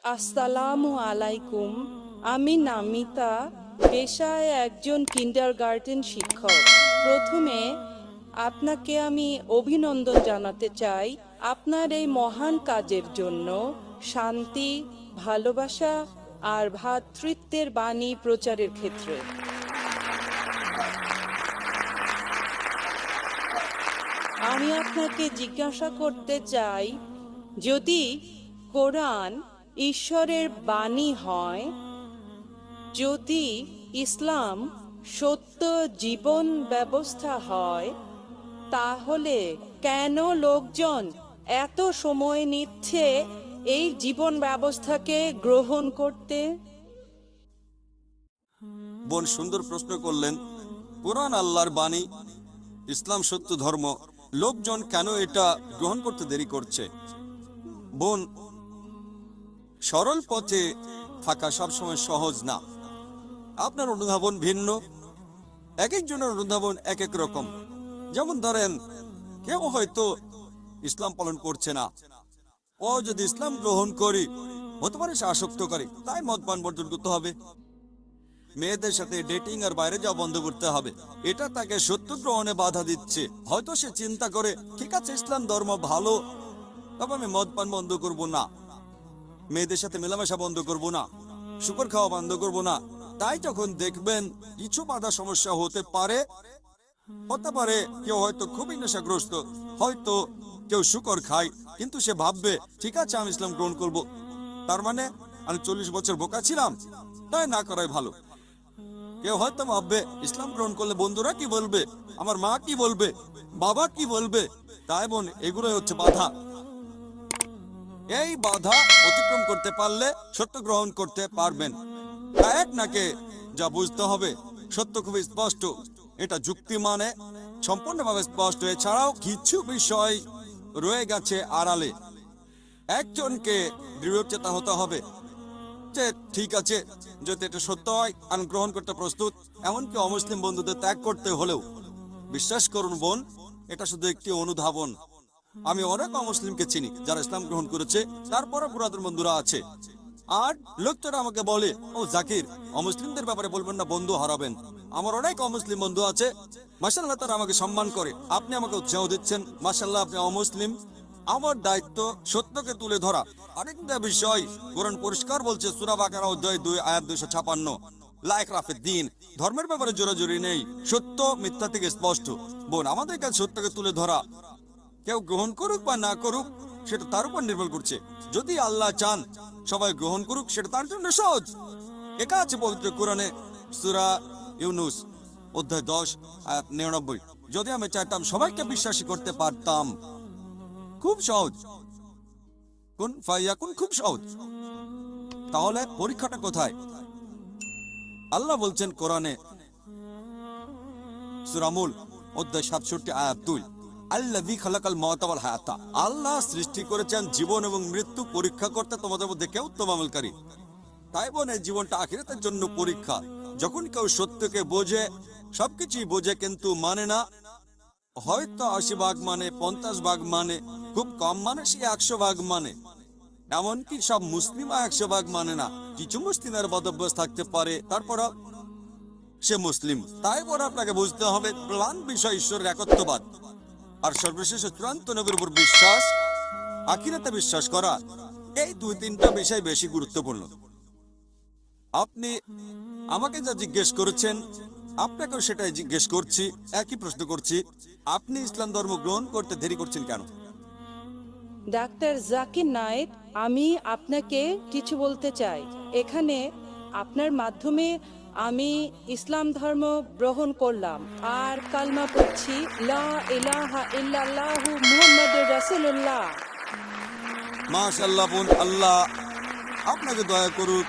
আসসালামু আলাইকুম। আমি নামিতা, পেশায় একজন কিন্ডারগার্টেন শিক্ষক। প্রথমে আপনাকে আমি অভিনন্দন জানাতে চাই আপনার এই মহান কাজের জন্য। শান্তি, ভালোবাসা আর ভ্রাতৃত্বের বাণী প্রচারের ক্ষেত্রে আমি আপনাকে জিজ্ঞাসা করতে চাই, যদি কোরআন ঈশ্বরের বাণী হয়, যদি ইসলাম সত্য জীবন ব্যবস্থা হয়, তাহলে কেন লোকজন এত সময় নিচ্ছে এই জীবন ব্যবস্থাকে গ্রহণ করতে? বোন সুন্দর প্রশ্ন করলেন। কোরআন আল্লাহর বাণী, ইসলাম সত্য ধর্ম, লোকজন কেন এটা গ্রহণ করতে দেরি করছে? বোন, সরল পথে থাকা সবসময় সহজ না। আপনার অনুধাবন ভিন্ন, এক একজনের অনুধাবন এক এক রকম। যেমন ধরেন, কেউ হয়তো ইসলাম পালন করছে না, ও যদি ইসলাম গ্রহণ করি হতে পারে সে আসক্ত করে, তাই মদ পান বর্জন করতে হবে, মেয়েদের সাথে ডেটিং আর বাইরে যাওয়া বন্ধ করতে হবে। এটা তাকে সত্য গ্রহণে বাধা দিচ্ছে। হয়তো সে চিন্তা করে, ঠিক আছে ইসলাম ধর্ম ভালো, তবে আমি মদ পান বন্ধ করব না, মেয়েদের সাথে মেলামেশা বন্ধ করব না, শুকর খাওয়া বন্ধ করব না। তাই যখন দেখবেন কিছু বাধা সমস্যা হতে পারে, কেউ হয়তো খুবই নেশাগ্রস্ত, হয়তো কেউ শুকর খায়, কিন্তু সে ভাববে ঠিক আছে আমি ইসলাম গ্রহণ করব, তার মানে আমি 40 বছর বোকা ছিলাম, তাই না করাই ভালো। কেউ হয়তো ভাববে ইসলাম গ্রহণ করলে বন্ধুরা কি বলবে, আমার মা কি বলবে, বাবা কি বলবে। তাই বোন, এগুলোই হচ্ছে বাধা। এই বাধা অতিক্রম করতে পারলে সত্য গ্রহণ করতে পারবেন। এক নাকে যা বুঝতে হবে, সত্য খুবই স্পষ্ট, এটা যুক্তি মানে সম্পূর্ণভাবে স্পষ্ট। এছাড়াও কিছু বিষয় রয়ে গেছে আড়ালে। একজনকে দৃঢ়চেতা হতে হবে যে ঠিক আছে, যদি এটা সত্য হয় আমি গ্রহণ করতে প্রস্তুত, এমনকি অমুসলিম বন্ধুদের ত্যাগ করতে হলেও। বিশ্বাস করুন বোন, এটা শুধু একটি অনুধাবন। আমি অনেক অমুসলিমকে চিনি যারা ইসলাম গ্রহণ করেছে, তারপরও পুরাতন বন্ধুরা আছে। আর লোকটা আমাকে বলে, ও জাকির, অমুসলিমদের ব্যাপারে বলবেন না, বন্ধু হারাবেন। আমার অনেক অমুসলিম বন্ধু আছে, মাশাআল্লাহ, তারা আমাকে সম্মান করে। আপনি আমাকে উৎসাহ দিচ্ছেন, মাশাআল্লাহ, আপনি অমুসলিম। আমার দায়িত্ব সত্যকে তুলে ধরা। আরেকটা বিষয়, কোরআন পরিষ্কার বলছে, সূরা বাকারা অধ্যায় 2 আয়াত 256, লা ইকরাহা ফিদ-দীন, ধর্মের ব্যাপারে জোরাজুরি নেই, সত্য মিথ্যা থেকে স্পষ্ট। বোন, আমাদের কাছে সত্যকে তুলে ধরা। কেউ গ্রহণ করুক বা না করুক সেটা তার উপর নির্ভর করছে। যদি আল্লাহ চান সবাই গ্রহণ করুক, সেটা তার জন্য সহজ। একা আছে পবিত্র কোরআনে, সূরা ইউনূস অধ্যায় 10 আয়াত 99। যদি আমি চাইতাম সবাইকে বিশ্বাসী করতে পারতাম, খুব সহজ, কুন ফায়াকুন, খুব সহজ। তাহলে পরীক্ষাটা কোথায়? আল্লাহ বলছেন কোরআনে, সূরা মুল্ক অধ্যায় 67 আয়াত 2, আল্লাযী খালাকাল মাউতা ওয়াল হায়াতা, আল্লাহ সৃষ্টি করেছেন জীবন এবং মৃত্যু পরীক্ষা করতে তোমাদের মধ্যে কে উত্তম আমলকারী। তাই বোন, এই জীবনটা আখিরাতের জন্য পরীক্ষা। যখন কেউ সত্যকে বোঝে, সবকিছুই বোঝে কিন্তু মানে না, হয়তো 80 ভাগ মানে, 50 ভাগ মানে, খুব কম মানে সে 100 ভাগ মানে। এমনকি সব মুসলিম 100 ভাগ মানে না। কিছু মুসলিমের বদভ্যাস থাকতে পারে, তারপর সে মুসলিম। তাই পরে আপনাকে বুঝতে হবে প্রধান বিষয় ঈশ্বরের একত্ববাদ, আর সর্বশেষ চূড়ান্ত নবীর উপর বিশ্বাস, আখিরাতে বিশ্বাস করা। এই 2-3টা বিষয় বেশি গুরুত্বপূর্ণ। আপনি আমাকে যা জিজ্ঞেস করেছেন, আপনাকেও সেটাই জিজ্ঞেস করছি, একই প্রশ্ন করছি। আপনি ইসলাম ধর্ম গ্রহণ করতে দেরি করছেন কেন? ডাক্তার জাকির নায়েক, আমি আপনাকে কিছু বলতে চাই। এখানে আপনার মাধ্যমে আমি ইসলাম ধর্ম গ্রহণ করলাম আর কালমা পড়ছি, লা ইলাহা ইল্লাল্লাহু মুহাম্মাদুর রাসূলুল্লাহ। মাশাআল্লাহ বোন, আল্লাহ আপনাকে দয়া করুক।